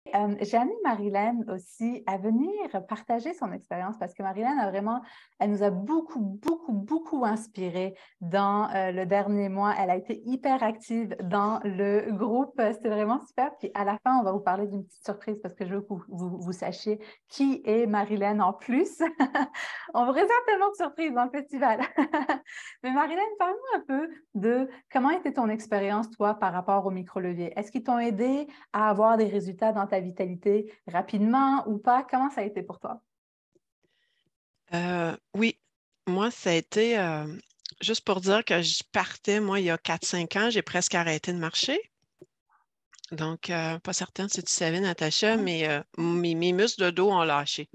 J'ai amené Marilyn aussi à venir partager son expérience parce que Marilyn a vraiment, elle nous a beaucoup inspiré dans le dernier mois. Elle a été hyper active dans le groupe. C'était vraiment super. Puis à la fin, on va vous parler d'une petite surprise parce que je veux que vous sachiez qui est Marilyn en plus. On vous réserve tellement de surprises dans le festival. Mais Marilyn, parle-nous un peu de comment était ton expérience, toi, par rapport au micro-levier. Est-ce qu'ils t'ont aidé à avoir des résultats dans ta vitalité rapidement ou pas? Comment ça a été pour toi? Oui, moi, ça a été, juste pour dire que je partais, moi, il y a 4 5 ans, j'ai presque arrêté de marcher. Donc, pas certaine si tu savais, Natacha, mais mes muscles de dos ont lâché.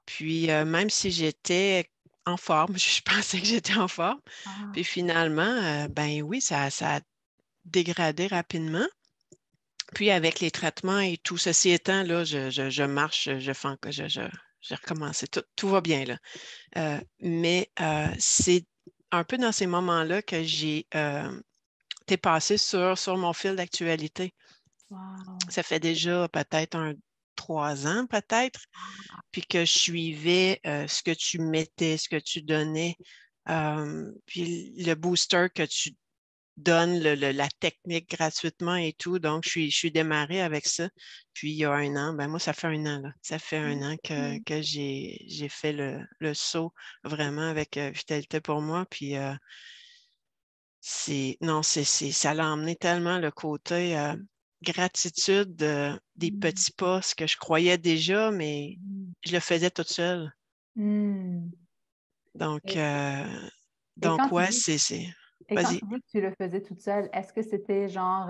Puis, même si j'étais en forme, je pensais que j'étais en forme. Ah, Puis finalement, ben oui, ça a dégradé rapidement. Puis avec les traitements et tout ceci étant, là, je marche, je fais encore, j'ai recommencé. Tout va bien, là. Mais c'est un peu dans ces moments-là que j'ai été passée sur mon fil d'actualité. wow. Ça fait déjà peut-être 3 ans, peut-être, puis que je suivais ce que tu mettais, ce que tu donnais, puis le booster que tu donnes, la technique gratuitement et tout. Donc, je suis démarrée avec ça. Puis, il y a un an, ben moi, ça fait un an, là. Ça fait un an que j'ai fait le saut vraiment avec Vitalité pour moi. Puis, non, ça l'a emmené tellement le côté gratitude des petits pas, ce que je croyais déjà, mais je le faisais toute seule. Hmm. Donc, Et, et quand tu ouais, dis, et quand vas-y. tu dis que tu le faisais toute seule, est-ce que c'était genre,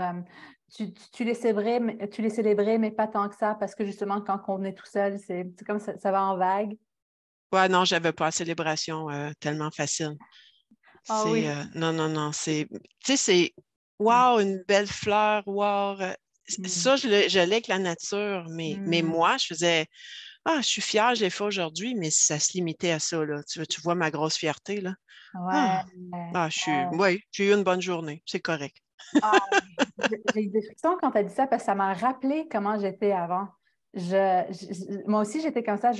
tu les célébrais, tu les célébrais, mais pas tant que ça, parce que justement, quand on est tout seul, c'est comme ça va en vague? Ouais, non, j'avais pas la célébration tellement facile. Ah oui. Non, non, non, tu sais, c'est, wow, une belle fleur, wow. Hmm. Ça, je l'ai avec la nature, mais Hmm. moi, je faisais, ah, je suis fière, je l'ai fait aujourd'hui, mais ça se limitait à ça, là. Tu vois ma grosse fierté, là. Ouais. Ah, Ouais. oui, j'ai eu une bonne journée, c'est correct. Ah, j'ai eu des frissons quand tu as dit ça parce que ça m'a rappelé comment j'étais avant. Moi aussi, j'étais comme ça.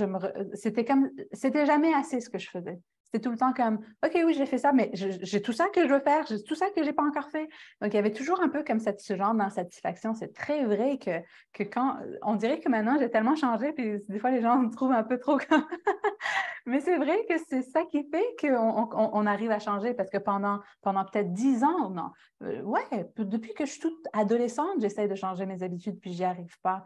C'était jamais assez ce que je faisais. C'était tout le temps comme, OK, oui, j'ai fait ça, mais j'ai tout ça que je veux faire, j'ai tout ça que j'ai pas encore fait. Donc, il y avait toujours un peu comme ce genre d'insatisfaction. C'est très vrai que quand, on dirait que maintenant, j'ai tellement changé, puis des fois, les gens me trouvent un peu trop comme, mais c'est vrai que c'est ça qui fait qu'on arrive à changer parce que pendant peut-être 10 ans, non, ouais, depuis que je suis toute adolescente, j'essaie de changer mes habitudes puis j'y arrive pas.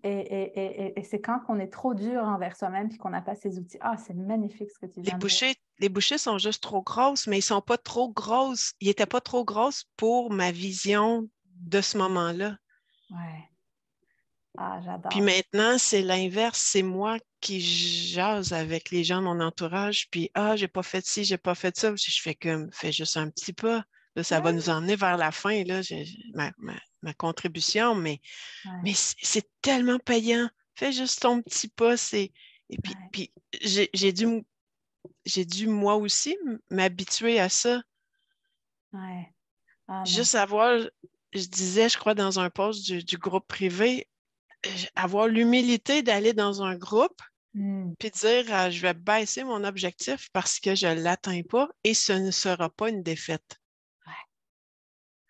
Et c'est quand on est trop dur envers soi-même puis qu'on n'a pas ces outils. Ah, c'est magnifique ce que tu viens de dire. Les bouchées sont juste trop grosses, mais ils sont pas trop grosses. Ils étaient pas trop grosses pour ma vision de ce moment-là. Ouais. Ah, Puis j'adore. maintenant, c'est l'inverse. C'est moi qui jase avec les gens de mon entourage. Puis, j'ai pas fait ci, j'ai pas fait ça. Je fais comme, fais juste un petit pas. Là, ça va nous emmener vers la fin, là, ma contribution. Mais Ouais, c'est tellement payant. Fais juste ton petit pas. Et ouais, puis j'ai dû moi aussi m'habituer à ça. ouais. Ah non. Juste avoir, je disais, je crois, dans un post du groupe privé, avoir l'humilité d'aller dans un groupe Hmm. puis dire je vais baisser mon objectif parce que je ne l'atteins pas et ce ne sera pas une défaite. Ouais,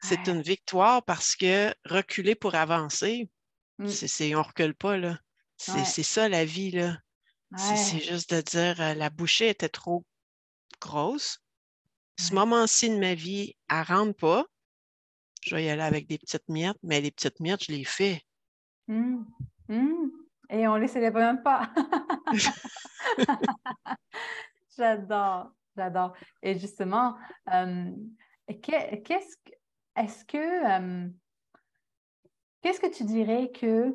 C'est ouais. une victoire parce que reculer pour avancer, Hmm. on ne recule pas, là. Ouais, C'est ça la vie, là. C'est ouais, juste de dire la bouchée était trop grosse. Ce ouais. moment-ci de ma vie, elle ne rentre pas. Je vais y aller avec des petites miettes, mais les petites miettes, je les fais. Hmm. Hmm. Et on les célèbre même pas. J'adore, j'adore. Et justement, qu'est-ce que, est-ce que, qu'est-ce que tu dirais que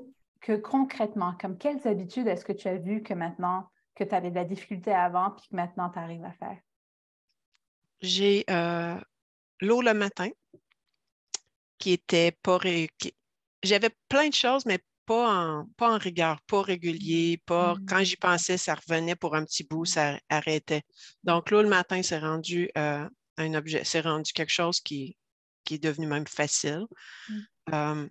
concrètement, comme quelles habitudes est-ce que tu as vu que maintenant, que tu avais de la difficulté avant, puis que maintenant tu arrives à faire? J'ai l'eau le matin qui était pas j'avais plein de choses, mais pas en rigueur, pas régulier, pas quand Hmm. j'y pensais, ça revenait pour un petit bout, Ouais. ça arrêtait. Donc l'eau le matin, un objet, c'est rendu quelque chose qui est devenu même facile. Hmm. Euh,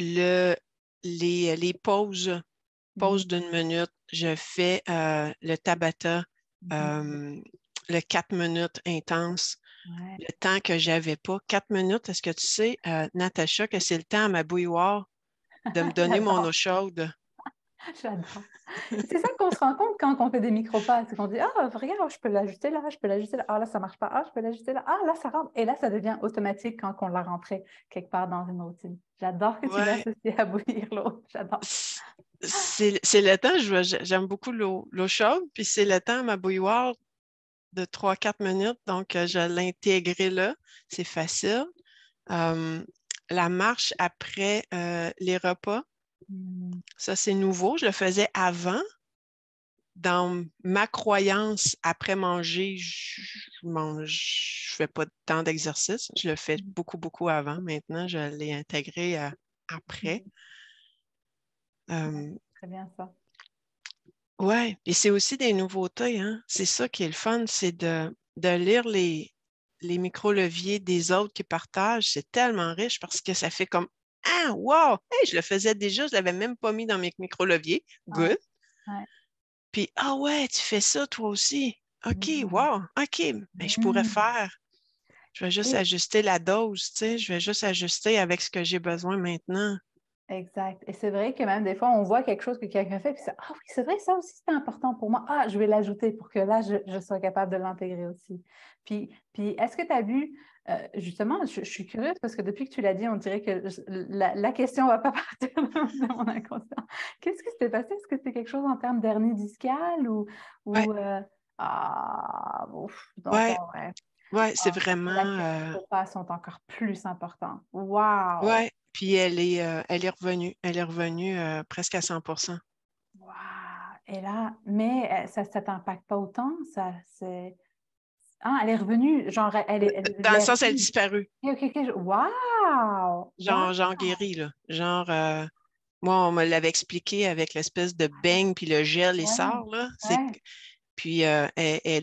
les pauses d'une minute. Je fais le Tabata, le 4 minutes intense. Ouais. Le temps que je n'avais pas. 4 minutes, est-ce que tu sais, Natacha, que c'est le temps à ma bouilloire de me donner mon eau J'adore, chaude? j'adore. C'est ça qu'on se rend compte quand on fait des micro-pas. C'est qu'on dit, ah, regarde, je peux l'ajuster là, je peux l'ajuster là. Ah, là, ça ne marche pas. Ah, je peux l'ajuster là. Ah, là, ça rentre. Et là, ça devient automatique quand on l'a rentré quelque part dans une routine. J'adore que tu Ouais. l'associes à bouillir l'eau. J'adore. C'est le temps, j'aime beaucoup l'eau chaude, puis c'est le temps à ma bouilloire de 3-4 minutes, donc je l'intégrais là, c'est facile. Euh, la marche après les repas, ça c'est nouveau, je le faisais avant. Dans ma croyance, après manger, je fais pas tant d'exercice. Je le fais beaucoup, beaucoup avant. Maintenant, je l'ai intégré après. Euh, Très bien ça. ouais, et c'est aussi des nouveautés, hein. C'est ça qui est le fun, c'est de lire les micro-leviers des autres qui partagent. C'est tellement riche parce que ça fait comme ah, wow! Hey, je le faisais déjà, je ne l'avais même pas mis dans mes micro-leviers. Ouais, Good. ouais. Puis, ah ouais, tu fais ça toi aussi. OK, Mm. wow, OK, ben, je pourrais Mm. faire. Je vais juste Et ajuster la dose, tu sais, je vais juste ajuster avec ce que j'ai besoin maintenant. exact. Et c'est vrai que même des fois, on voit quelque chose que quelqu'un fait, puis c'est ah oui, c'est vrai, ça aussi, c'est important pour moi. Ah, je vais l'ajouter pour que là, je sois capable de l'intégrer aussi. Puis est-ce que tu as vu, justement, je suis curieuse parce que depuis que tu l'as dit, on dirait que la question ne va pas partir de mon inconscient. Qu'est-ce qui s'était passé? Est-ce que c'était quelque chose en termes d'hernie discale Ouais, ou ah, ouf, donc ouais, ouais. ouais, c'est Ah, là vraiment, que les repas sont encore plus importants. Wow! ouais, puis elle est revenue. Elle est revenue presque à 100%. Wow! Et là, mais ça ne t'impacte pas autant, ça, c'est... Ah, elle est revenue, genre, Dans elle le est sens, elle a revenue. disparu. Ok, ok, ok. Wow! Wow! Genre guéri, là. Genre, moi, on me l'avait expliqué avec l'espèce de beigne, puis le gel, il Ouais, sort, là. ouais. Puis, elle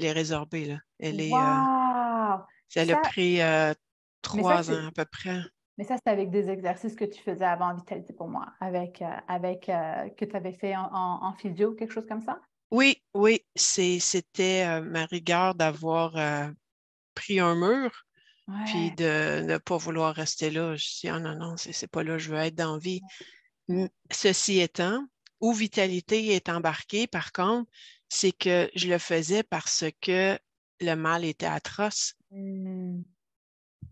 est résorbée, là. Wow! Ça l'a Ça, pris mais ça, 3 ans à peu près. mais ça, c'est avec des exercices que tu faisais avant Vitalité pour moi, que tu avais fait en physio, quelque chose comme ça? Oui, oui, c'était ma rigueur d'avoir pris un mur, puis Ouais. de ne pas vouloir rester là. Je dis, ah non, non, c'est pas là, je veux être dans la vie. Ceci étant, où Vitalité est embarquée, par contre, c'est que je le faisais parce que le mal était atroce. Hmm.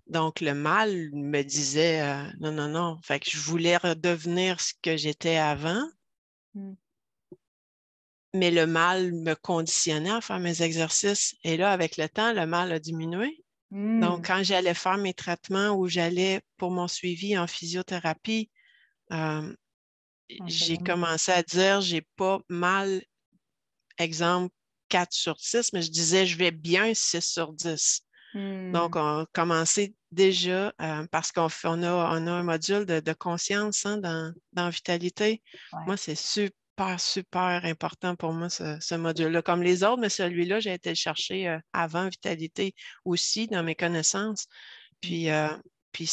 Donc, le mal me disait, non, non, non. Fait que je voulais redevenir ce que j'étais avant, Hmm. mais le mal me conditionnait à faire mes exercices. Et là, avec le temps, le mal a diminué. Donc, Hmm. quand j'allais faire mes traitements ou j'allais pour mon suivi en physiothérapie, euh, On se j'ai demande. commencé à dire, j'ai pas mal, exemple, 4 sur 6, mais je disais, je vais bien 6 sur 10. Hmm. Donc, on a commencé déjà parce on a un module de conscience hein, dans Vitalité. Ouais. Moi, c'est super, super important pour moi, ce module-là. Comme les autres, mais celui-là, j'ai été le chercher avant Vitalité aussi dans mes connaissances. Hmm. Puis, puis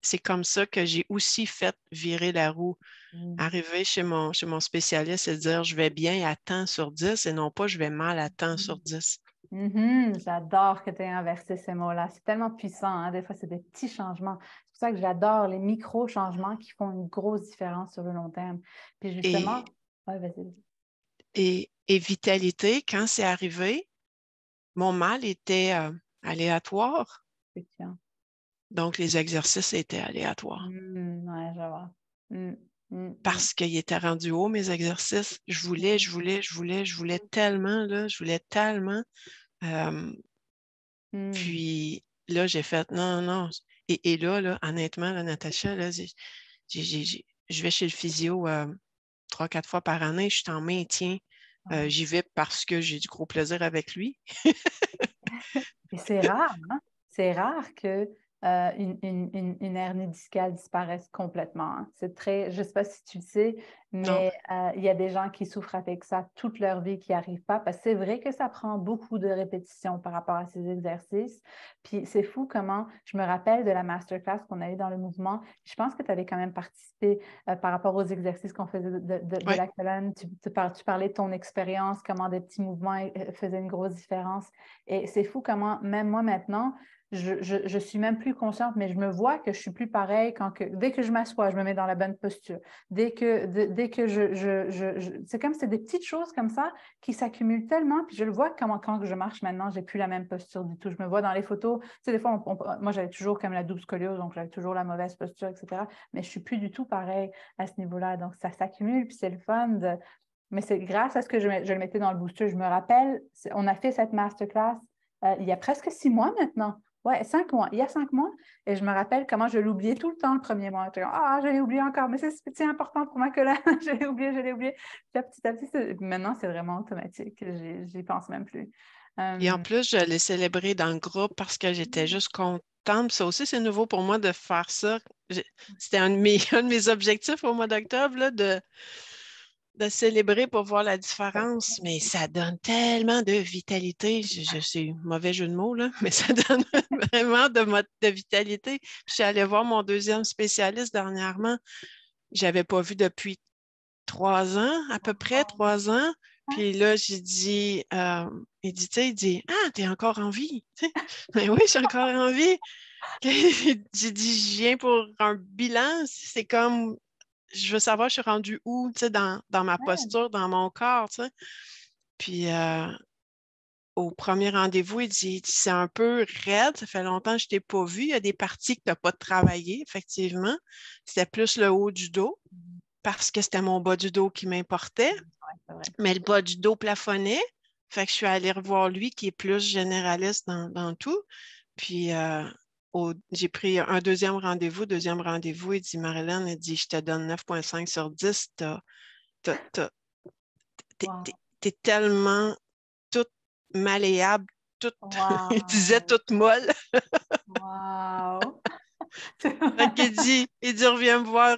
c'est comme ça que j'ai aussi fait virer la roue. Hmm. Arriver chez mon spécialiste et dire je vais bien à tant sur 10 et non pas je vais mal à tant sur 10. Mhm, j'adore que tu aies inversé ces mots-là. C'est tellement puissant, hein. Des fois, c'est des petits changements. C'est pour ça que j'adore les micro-changements qui font une grosse différence sur le long terme. Puis justement, Et, ouais, vas-y. et vitalité, quand c'est arrivé, mon mal était aléatoire. Effectivement. Donc, les exercices étaient aléatoires. Ouais, je vois. Mm, mm, mm, Parce qu'ils étaient rendus hauts, mes exercices. Je voulais tellement, là, je voulais tellement. Euh, mm. Puis là, j'ai fait non, non. Et là, honnêtement, là, Natacha, là, je vais chez le physio 3-4 fois par année. Je suis en maintien. Ouais. J'y vais parce que j'ai du gros plaisir avec lui. Et c'est rare, hein? C'est rare que une hernie discale disparaisse complètement. Hein. C'est très, je ne sais pas si tu le sais, Non. mais il y a des gens qui souffrent avec ça toute leur vie, qui n'y arrivent pas, parce que c'est vrai que ça prend beaucoup de répétitions par rapport à ces exercices. Puis c'est fou comment, je me rappelle de la masterclass qu'on a eue dans le mouvement, je pense que tu avais quand même participé par rapport aux exercices qu'on faisait de Ouais. la colonne. Tu parlais de ton expérience, comment des petits mouvements faisaient une grosse différence. Et c'est fou comment, même moi maintenant, je suis même plus consciente, mais je me vois que je suis plus pareil dès que je m'assois, je me mets dans la bonne posture. Dès que c'est comme c'est des petites choses comme ça qui s'accumulent tellement, puis je le vois quand je marche maintenant, j'ai plus la même posture du tout. Je me vois dans les photos, tu sais, des fois, moi j'avais toujours comme la double scoliose, donc j'avais toujours la mauvaise posture, etc. Mais je suis plus du tout pareil à ce niveau-là. Donc ça s'accumule, puis c'est le fun mais c'est grâce à ce que je le mettais dans le booster. Je me rappelle, on a fait cette masterclass il y a presque 6 mois maintenant. Ouais, 5 mois. Il y a 5 mois. Et je me rappelle comment je l'oubliais tout le temps le premier mois. Je l'ai oublié encore, mais c'est important pour ma colonne. Je l'ai oublié, je l'ai oublié. Puis petit à petit, maintenant, c'est vraiment automatique. J'y pense même plus. Et en plus, je l'ai célébré dans le groupe parce que j'étais juste contente. Ça aussi, c'est nouveau pour moi de faire ça. C'était un de mes, un de mes objectifs au mois d'octobre, là, de célébrer pour voir la différence, mais ça donne tellement de vitalité. Je suis mauvais jeu de mots, là, mais ça donne vraiment de vitalité. Puis je suis allée voir mon deuxième spécialiste dernièrement. Je n'avais pas vu depuis 3 ans, à peu près 3 ans. Puis là, j'ai dit, il dit, tu sais, il dit, ah, t'es encore en vie. Tu sais, mais oui, je suis encore en vie. J'ai dit, je viens pour un bilan. C'est comme je veux savoir, je suis rendue où, tu sais, dans ma posture, dans mon corps, tu sais. Puis, au premier rendez-vous, il dit, c'est un peu raide, ça fait longtemps que je ne t'ai pas vu. Il y a des parties que tu n'as pas travaillé, effectivement. C'était plus le haut du dos, parce que c'était mon bas du dos qui m'importait. Mais le bas du dos plafonnait. Fait que je suis allée revoir lui, qui est plus généraliste dans tout. Puis, j'ai pris un deuxième rendez-vous. Deuxième rendez-vous, il dit, Marilyn, il dit, je te donne 9,5 sur 10. T'es tellement toute malléable, toute, il disait Wow! toute molle. Wow! Fait il dit, reviens me voir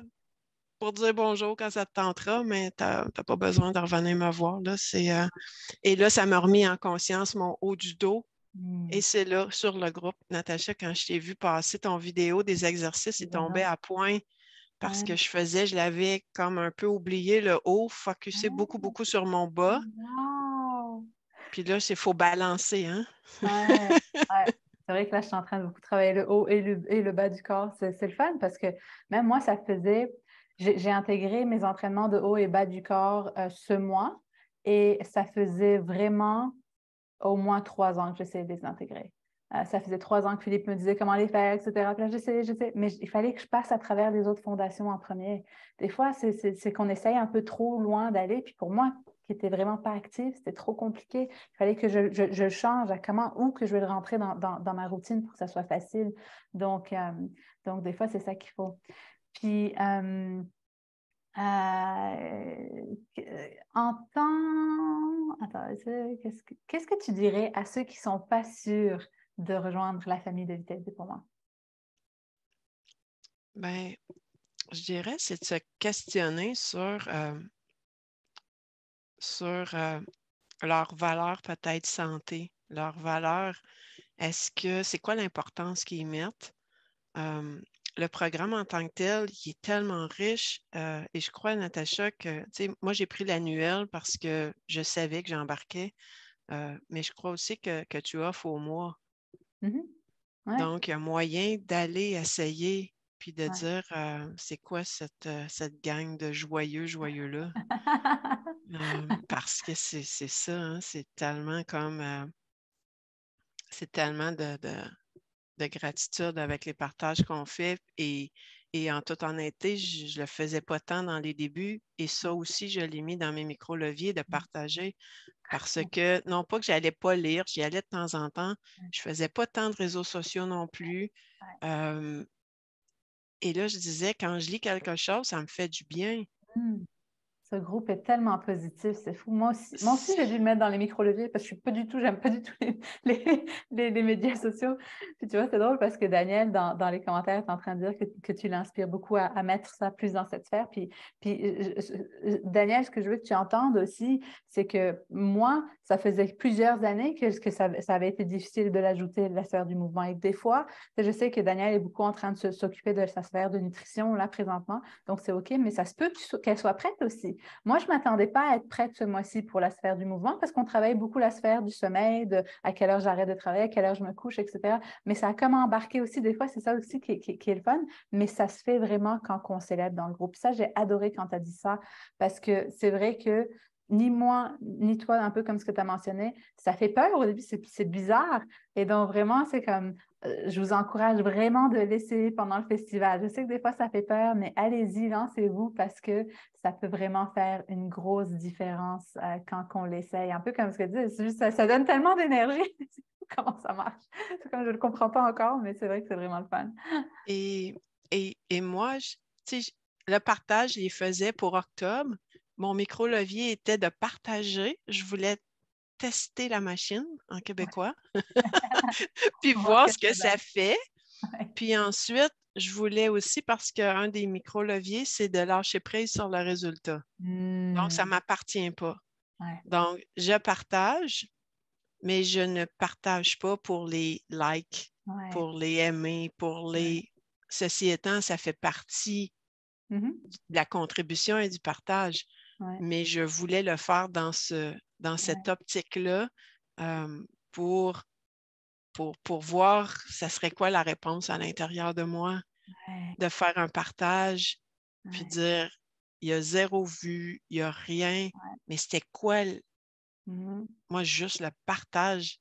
pour dire bonjour quand ça te tentera, mais t'as pas besoin de revenir me voir. Là, Et là, ça m'a remis en conscience mon haut du dos. Et c'est là, sur le groupe, Natacha, quand je t'ai vu passer ton vidéo des exercices, il tombait à point parce que je l'avais comme un peu oublié le haut, focusé beaucoup, beaucoup sur mon bas. Wow! Puis là, il faut balancer, hein? Ouais, ouais. C'est vrai que là, je suis en train de beaucoup travailler le haut et le bas du corps. C'est le fun parce que même moi, ça faisait. J'ai intégré mes entraînements de haut et bas du corps ce mois et ça faisait vraiment au moins 3 ans que j'essayais de les intégrer. Ça faisait 3 ans que Philippe me disait comment les faire, etc. Puis là, j'essayais, mais il fallait que je passe à travers les autres fondations en premier. Des fois, c'est qu'on essaye un peu trop loin d'aller. Puis pour moi, qui n'était vraiment pas active, c'était trop compliqué. Il fallait que je change à où que je vais le rentrer dans ma routine pour que ça soit facile. Donc des fois, c'est ça qu'il faut. Puis, en temps... Attends, qu'est-ce que tu dirais à ceux qui ne sont pas sûrs de rejoindre la famille de Vitesse pour moi? Bien, je dirais, c'est de se questionner sur leur valeur peut-être santé, leur valeur. C'est quoi l'importance qu'ils mettent? Le programme en tant que tel, il est tellement riche et je crois, Natacha, que, tu sais, moi, j'ai pris l'annuel parce que je savais que j'embarquais, mais je crois aussi que tu offres au mois. Ouais, Donc, il y a moyen d'aller essayer puis de ouais. dire, c'est quoi cette gang de joyeux-là? Parce que c'est ça, hein, c'est tellement de gratitude avec les partages qu'on fait et en toute honnêteté, je ne le faisais pas tant dans les débuts et ça aussi, je l'ai mis dans mes micro-leviers de partager parce que, non pas que je n'allais pas lire, j'y allais de temps en temps, je ne faisais pas tant de réseaux sociaux non plus. Et là, je disais, quand je lis quelque chose, ça me fait du bien. Ce groupe est tellement positif, c'est fou. Moi aussi j'ai dû le mettre dans les micro-leviers parce que j'aime pas du tout les médias sociaux. Puis tu vois, c'est drôle parce que Daniel, dans les commentaires, est en train de dire que tu l'inspires beaucoup à mettre ça plus dans cette sphère. Daniel, ce que je veux que tu entendes aussi, c'est que moi, ça faisait plusieurs années que ça avait été difficile de l'ajouter, la sphère du mouvement. Et que des fois, je sais que Daniel est beaucoup en train de s'occuper de sa sphère de nutrition là présentement, donc c'est OK, mais ça se peut qu'elle soit prête aussi. Moi, je ne m'attendais pas à être prête ce mois-ci pour la sphère du mouvement parce qu'on travaille beaucoup la sphère du sommeil, de à quelle heure j'arrête de travailler, à quelle heure je me couche, etc. Mais ça a comme embarqué aussi, des fois, c'est ça aussi qui est le fun, mais ça se fait vraiment quand on célèbre dans le groupe. Ça, j'ai adoré quand tu as dit ça parce que c'est vrai que ni moi, ni toi, un peu comme ce que tu as mentionné, ça fait peur au début, c'est bizarre. Et donc, vraiment, c'est comme, je vous encourage vraiment de l'essayer pendant le festival. Je sais que des fois, ça fait peur, mais allez-y, lancez-vous parce que ça peut vraiment faire une grosse différence quand on l'essaye. Un peu comme ce que tu dis, c'est juste, ça donne tellement d'énergie. Comment ça marche? C'est comme je ne le comprends pas encore, mais c'est vrai que c'est vraiment le fun. Et, et moi, tu sais, le partage, je les faisais pour octobre. Mon micro-levier était de partager. Je voulais tester la machine en québécois, puis Voir voir que ce que ça ça donne. fait. Ouais. Puis ensuite, je voulais aussi, parce qu'un des micro-leviers, c'est de lâcher prise sur le résultat. Donc, ça ne Hmm. m'appartient pas. Ouais. Donc, je partage, mais je ne partage pas pour les likes, Ouais. pour les aimer, pour Ouais. les... Ceci étant, ça fait partie Mhm. de la contribution et du partage. Ouais. Mais je voulais le faire dans cette Ouais. optique-là euh, pour, pour voir ça serait quoi la réponse à l'intérieur de moi, Ouais. de faire un partage, puis Ouais. dire, il y a zéro vue, il n'y a rien, mais c'était quoi, Mhm. moi, juste le partage,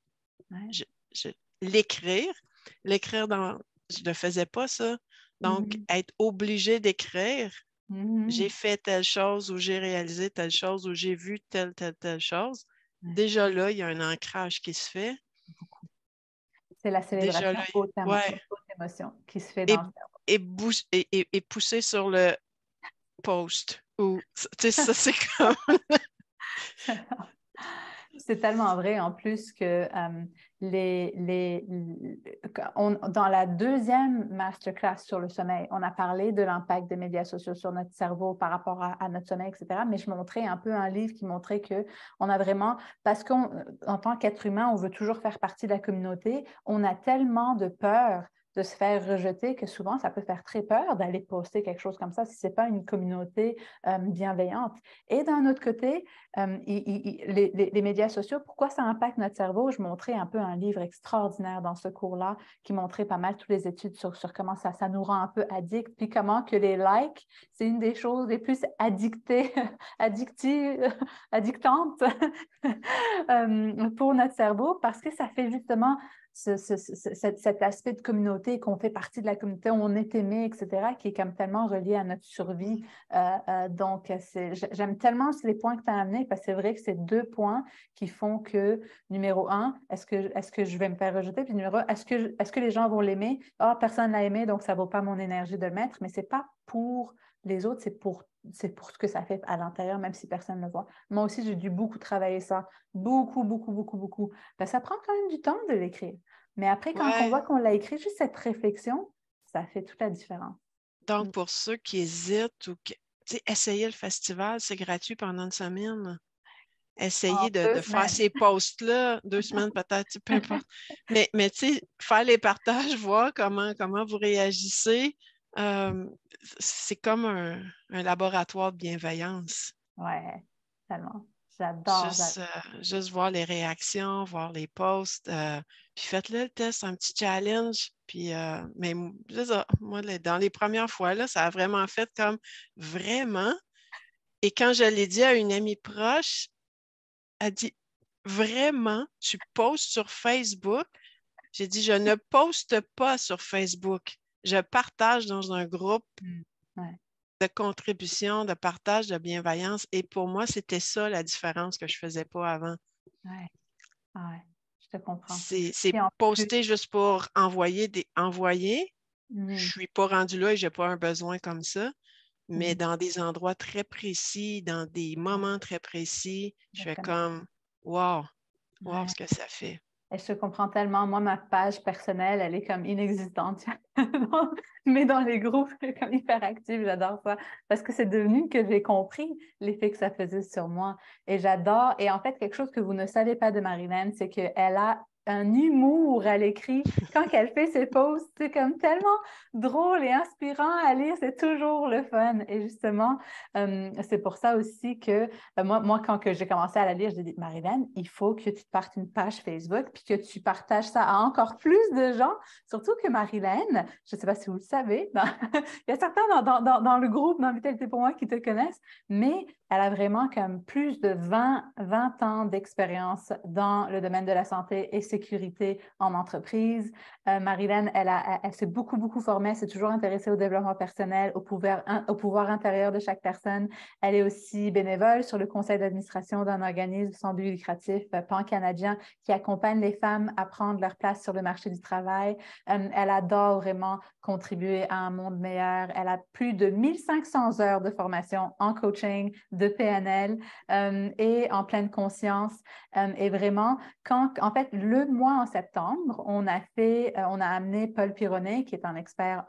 Ouais. je, je- l'écrire, l'écrire dans, je ne faisais pas ça. Donc, Mhm. être obligé d'écrire, j'ai Mhm. fait telle chose ou j'ai réalisé telle chose ou j'ai vu telle chose. Ouais. Déjà là, il y a un ancrage qui se fait. C'est la Déjà célébration là, haute ouais. émotion qui se fait Et, dans le et pousser sur le post. Ou, tu sais, ça, c'est comme. cerveau. C'est tellement vrai en plus que dans la deuxième masterclass sur le sommeil, on a parlé de l'impact des médias sociaux sur notre cerveau par rapport à notre sommeil, etc. Mais je montrais un peu un livre qui montrait qu'on a vraiment, parce qu'en tant qu'être humain, on veut toujours faire partie de la communauté, on a tellement de peur de se faire rejeter que souvent, ça peut faire très peur d'aller poster quelque chose comme ça si ce n'est pas une communauté bienveillante. Et d'un autre côté, les médias sociaux, pourquoi ça impacte notre cerveau? Je montrais un peu un livre extraordinaire dans ce cours-là qui montrait pas mal toutes les études sur comment ça nous rend un peu addicts, puis comment que les likes, c'est une des choses les plus addictantes pour notre cerveau parce que ça fait justement cet aspect de communauté, qu'on fait partie de la communauté, on est aimé, etc., qui est comme tellement relié à notre survie. Donc, j'aime tellement les points que tu as amenés parce que c'est vrai que c'est deux points qui font que, numéro un, est-ce que je vais me faire rejeter? Puis numéro un, est-ce que les gens vont l'aimer? Ah, personne ne l'a aimé, donc ça ne vaut pas mon énergie de le mettre, mais ce n'est pas pour les autres, c'est pour ce que ça fait à l'intérieur, même si personne ne le voit. Moi aussi, j'ai dû beaucoup travailler ça. Beaucoup, beaucoup, beaucoup, beaucoup. Ben, ça prend quand même du temps de l'écrire. Mais après, quand on voit Ouais. qu'on l'a écrit, juste cette réflexion, ça fait toute la différence. Donc, Mm. pour ceux qui hésitent ou qui. Tu sais, essayer le festival, c'est gratuit pendant une semaine. En Essayer deux de faire semaines. ces posts-là, 2 semaines peut-être, peu importe. Mais tu sais, faire les partages, voir comment vous réagissez, euh, c'est comme un laboratoire de bienveillance. Ouais, tellement. J'adore, Juste, j'adore. juste voir les réactions, voir les posts, puis faites-le le test, un petit challenge. Puis, mais c'est ça, moi, dans les premières fois, là, ça a vraiment fait comme vraiment. Et quand je l'ai dit à une amie proche, elle dit vraiment, tu postes sur Facebook? J'ai dit, je ne poste pas sur Facebook. Je partage dans un groupe Mm. Ouais, de contribution, de partage, de bienveillance. Et pour moi, c'était ça la différence que je ne faisais pas avant. ouais, ouais, je te comprends. C'est Et en plus, poster juste pour envoyer. Je ne mhm, suis pas rendue là et je n'ai pas un besoin comme ça. mais dans des endroits très précis, dans des moments très précis. Je fais comme, wow, ce que ça fait. Et je te comprends tellement. Moi, ma page personnelle, elle est comme inexistante. Mais dans les groupes, je suis comme hyper active. J'adore ça. Parce que c'est devenu que j'ai compris l'effet que ça faisait sur moi. Et j'adore. Et en fait, quelque chose que vous ne savez pas de Marilyn, c'est qu'elle a un humour à l'écrit. Quand elle fait ses posts, c'est comme tellement drôle et inspirant à lire. C'est toujours le fun. Et justement, c'est pour ça aussi que moi, quand j'ai commencé à la lire, j'ai dit, Marilyn, il faut que tu te partes une page Facebook puis que tu partages ça à encore plus de gens. Surtout que Marilyn, je ne sais pas si vous le savez, il y a certains dans le groupe, dans Vitalité pour moi, qui te connaissent, mais elle a vraiment comme plus de 20 ans d'expérience dans le domaine de la santé et sécurité en entreprise. Marilyn, elle s'est beaucoup formée, elle s'est toujours intéressée au développement personnel, au pouvoir intérieur de chaque personne. Elle est aussi bénévole sur le conseil d'administration d'un organisme sans but lucratif pan-canadien qui accompagne les femmes à prendre leur place sur le marché du travail. Elle adore vraiment contribuer à un monde meilleur. Elle a plus de 1500 heures de formation en coaching, de PNL et en pleine conscience. Et vraiment, en fait, le mois en septembre, on a amené Paul Pironnet, qui est un expert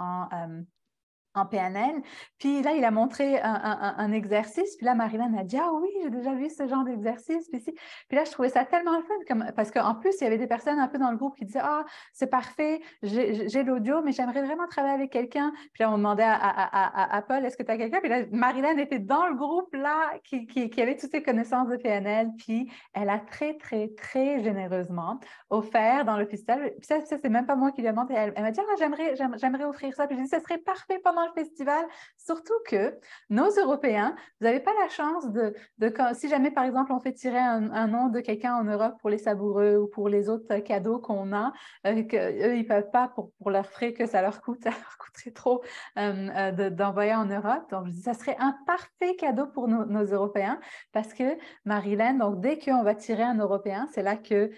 en PNL. Puis là, il a montré un exercice. Puis là, Marilyn a dit, ah oui, j'ai déjà vu ce genre d'exercice. Puis là, je trouvais ça tellement fun parce qu'en plus, il y avait des personnes un peu dans le groupe qui disaient, ah, c'est parfait, j'ai l'audio, mais j'aimerais vraiment travailler avec quelqu'un. Puis là, on demandait à Paul, est-ce que tu as quelqu'un? Puis là, Marilyn était dans le groupe là qui avait toutes ses connaissances de PNL. Puis elle a très généreusement offert dans le festival. Puis ça c'est même pas moi qui lui ai demandé. Elle m'a dit, ah, j'aimerais offrir ça. Puis j'ai dit, ce serait parfait pendant le festival, surtout que nos Européens, vous n'avez pas la chance si jamais, par exemple, on fait tirer un nom de quelqu'un en Europe pour les savoureux ou pour les autres cadeaux qu'on a, qu'eux, ils ne peuvent pas pour leurs frais que ça leur coûterait trop d'envoyer en Europe. Donc, je dis, ça serait un parfait cadeau pour nos Européens parce que Marilyn, donc dès qu'on va tirer un Européen, c'est là que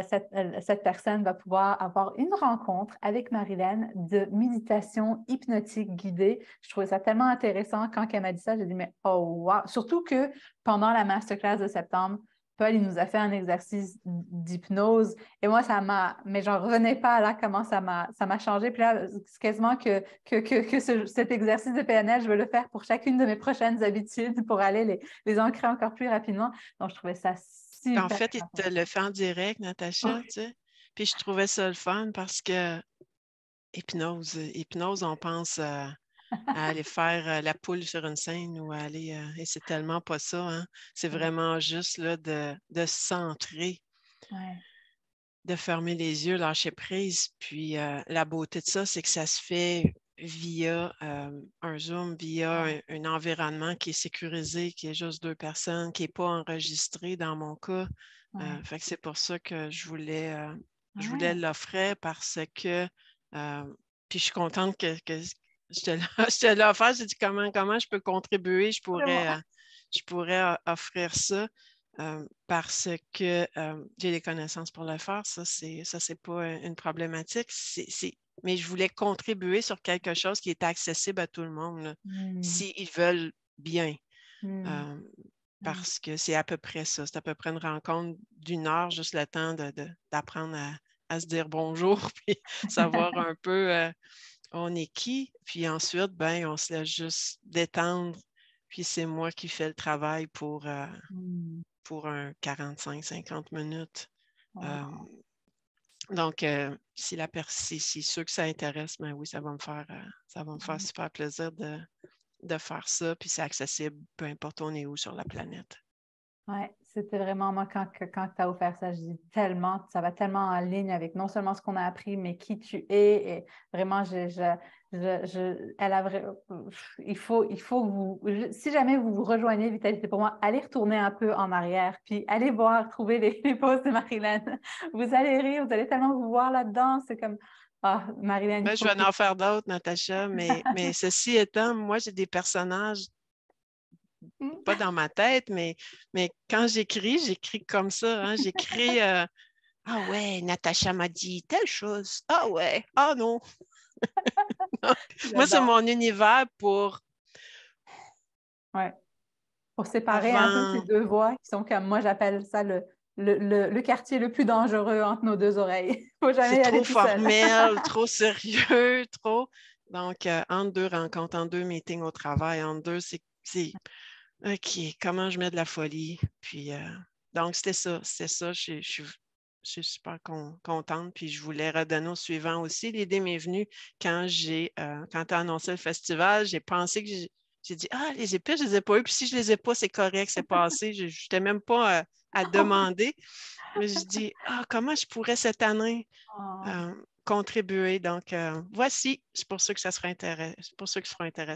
cette personne va pouvoir avoir une rencontre avec Marilyn de méditation hypnotique guidée. Je trouvais ça tellement intéressant quand elle m'a dit ça. J'ai dit, mais oh wow! Surtout que pendant la masterclass de septembre, Paul, il nous a fait un exercice d'hypnose et moi, mais j'en revenais pas là comment ça m'a changé. Puis là, c'est quasiment que cet exercice de PNL, je veux le faire pour chacune de mes prochaines habitudes pour aller les ancrer encore plus rapidement. Donc, je trouvais ça super. En fait, il te le fait en direct, Natacha, tu sais. Puis je trouvais ça le fun parce que hypnose, on pense à aller faire la poule sur une scène ou aller. Et c'est tellement pas ça, hein. C'est vraiment juste là, de se centrer, de fermer les yeux, lâcher prise. Puis la beauté de ça, c'est que ça se fait via un Zoom, via un environnement qui est sécurisé, qui est juste 2 personnes, qui n'est pas enregistré dans mon cas. Fait que c'est pour ça que je voulais l'offrir parce que puis je suis contente que je te l'ai offert. J'ai dit comment je peux contribuer, je pourrais offrir ça parce que j'ai les connaissances pour le faire. Ça, c'est pas une problématique. Mais je voulais contribuer sur quelque chose qui est accessible à tout le monde, s'ils veulent bien. Parce que c'est à peu près ça. C'est à peu près une rencontre d'1 heure, juste le temps d'apprendre à se dire bonjour, puis savoir un peu on est qui. Puis ensuite, on se laisse juste détendre. Puis c'est moi qui fais le travail pour un 45-50 minutes. Donc, si ceux que ça intéresse, oui, ça va me faire super plaisir de faire ça. Puis c'est accessible, peu importe où on est où sur la planète. Oui, c'était vraiment moi quand tu as offert ça, je dis tellement, ça va tellement en ligne avec non seulement ce qu'on a appris, mais qui tu es. Et vraiment, il faut que si jamais vous vous rejoignez Vitalité pour moi, allez retourner un peu en arrière, puis allez trouver les posts de Marilyn. Vous allez rire, vous allez tellement vous voir là-dedans. C'est comme, ah, Marilyn. Je vais en faire d'autres, Natacha, mais ceci étant, moi, j'ai des personnages pas dans ma tête, mais quand j'écris comme ça. Hein, j'écris ah ouais, Natacha m'a dit telle chose. Ah ouais, ah non. Moi, c'est mon univers pour Ouais. Pour séparer un peu ces Avant, deux voix qui sont comme moi, j'appelle ça le quartier le plus dangereux entre nos deux oreilles. Il ne faut jamais c'est y aller trop tout seul. formel, trop sérieux, trop. Donc, entre deux rencontres, entre deux meetings au travail, entre deux, c'est OK, comment je mets de la folie? Puis, donc, c'était ça, c'était ça. Je suis super contente. Puis, je voulais redonner au suivant aussi. L'idée m'est venue quand tu as annoncé le festival, j'ai pensé que j'ai dit, ah, les épées, je ne les ai pas eues. Puis, si je ne les ai pas, c'est correct, c'est passé. Je n'étais même pas à demander. Mais je dis, ah, comment je pourrais cette année Oh. contribuer? Donc, voici, c'est pour ça que ça sera intéressant. C'est pour ça que ce sera intéressant.